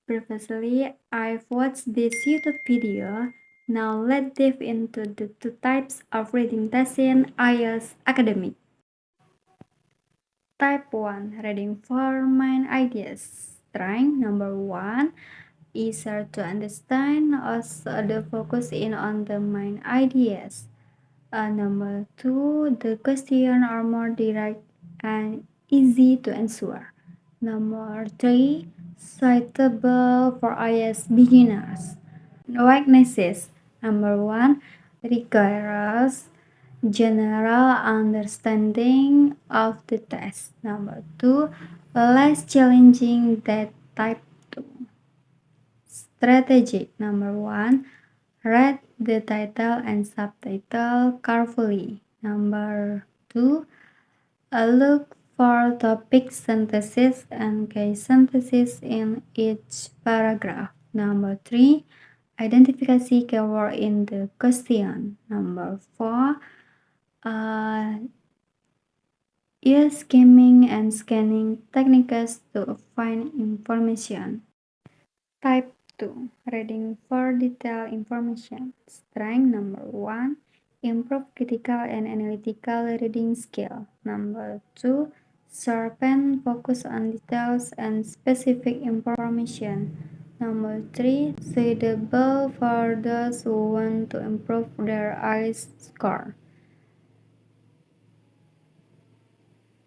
Previously, I've watched this YouTube video. Now let's dive into the two types of reading tests in IELTS Academy. Type 1 Reading for Main Ideas. Strength number 1 easier to understand, also the focus in on the main ideas. Number 2 the question are more direct and easy to answer. Number 3 suitable for IELTS beginners. Weaknesses. Number 1 requires general understanding of the test. Number 2 less challenging than type 2. Strategy. Number 1 read the title and subtitle carefully. Number 2 look for topic synthesis and case synthesis in each paragraph. Number 3 identify keyword in the question. Number 4 use skimming and scanning techniques to find information. Type 2 Reading for detailed information. Strength number 1 improve critical and analytical reading skill. Number 2 sharpen focus on details and specific information. Number 3 suitable for those who want to improve their IELTS score.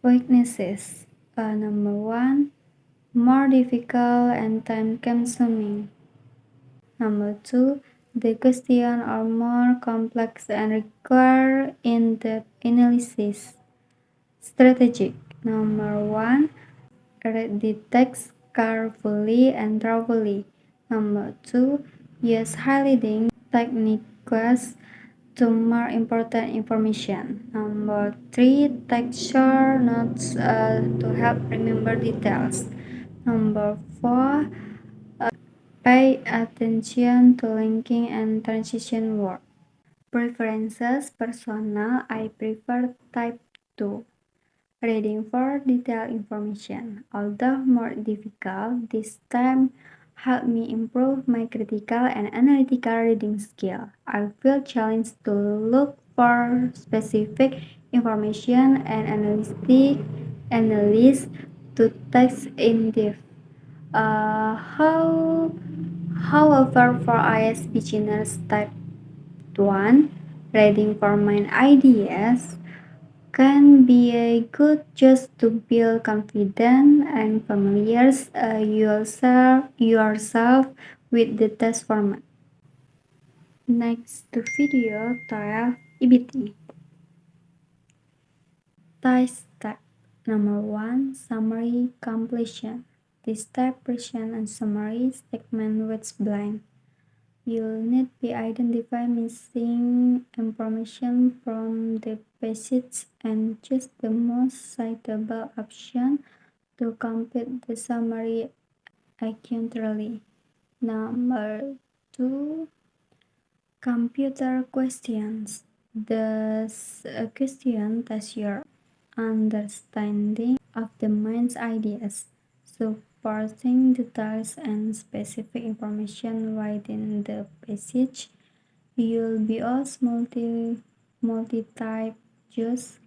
Weaknesses. Number 1 more difficult and time consuming. Number 2 the questions are more complex and require in-depth analysis. Strategic. Number 1 read the text carefully and thoroughly. Number 2 use highlighting techniques to mark important information. Number 3 take short notes to help remember details. Number 4 pay attention to linking and transition words. Preferences personal, I prefer type 2. Reading for detailed information. Although more difficult, this time helped me improve my critical and analytical reading skill. I feel challenged to look for specific information and analyze to text in depth. However, for IELTS beginners type 1, reading for main ideas can be a good just to build confidence and familiarize yourself with the test format. Next video 12 EBT. Test step number 1 summary completion. This step presents a summary statement with blank. You'll need to identify missing information from the passage and choose the most suitable option to complete the summary accurately. Number 2 computer questions. This question tests your understanding of the main ideas, supporting details and specific information within the passage. You'll be asked multi-type choice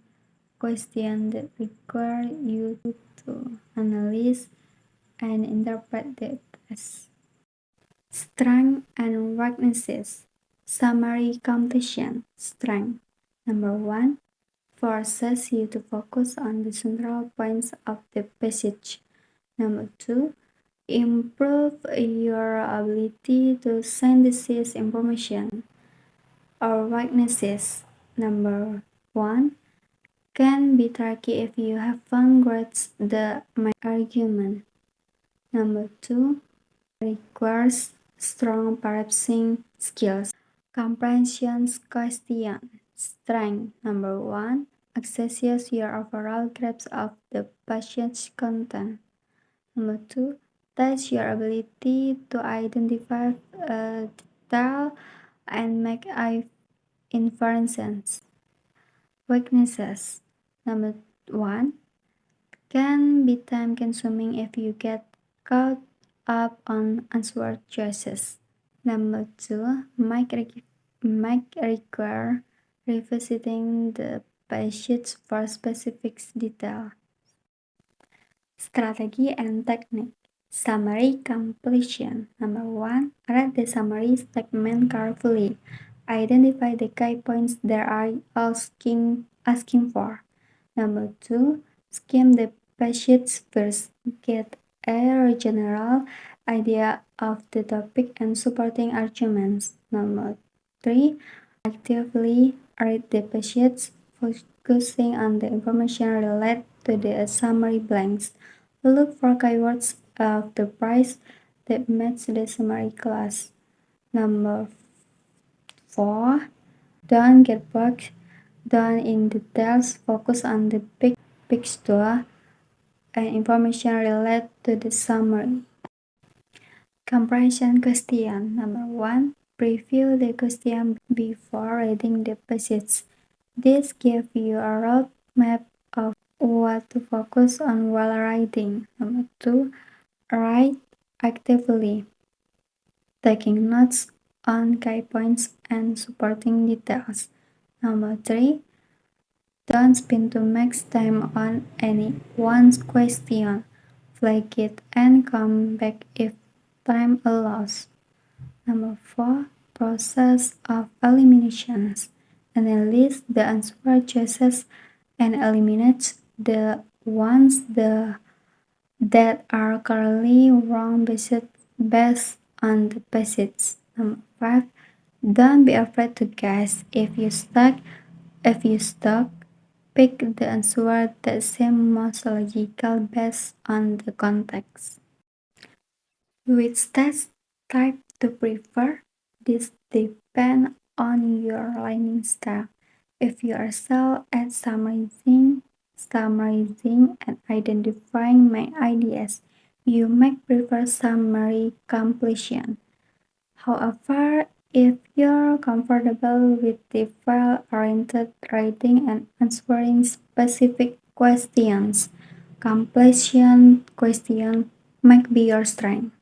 questions that require you to analyze and interpret the text. Strengths and weaknesses. Summary completion. Strength. Number 1 forces you to focus on the central points of the passage. Number 2 improve your ability to synthesize information. Or weaknesses. Number 1 can be tricky if you haven't grasped the main argument. Number 2 requires strong parsing skills. Comprehension question. Strength. Number 1 accesses your overall grasp of the passage content. Number 2 test your ability to identify detail and make inferences. Weaknesses. Number 1 can be time consuming if you get caught up on answered choices. Number two, might require revisiting the passage for specific detail. Strategy and technique. Summary completion. Number one, read the summary statement carefully. Identify the key points they are asking for. Number two, skim the passage first. Get a general idea of the topic and supporting arguments. Number three, actively read the passage, focusing on the information related to the summary blanks. Look for keywords of the price that match the summary class. Number four, don't get bogged down in details. Focus on the big picture and information related to the summary. Comparison question. Number one, preview the question before reading the passage. This gives you a roadmap of what to focus on while writing. Number two, write actively, taking notes on key points and supporting details. Number three, don't spend too much time on any one question. Flag it and come back if time allows. Number four, process of eliminations. Analyze the answer choices and eliminate the ones that are currently wrong based on the passage. Number five, don't be afraid to guess. If you stuck, pick the answer that seems most logical based on the context. Which test type to prefer? This depends on your learning style. If you are so at summarizing and identifying main ideas, you may prefer summary completion. However, if you're comfortable with the file-oriented writing and answering specific questions, completion question might be your strength.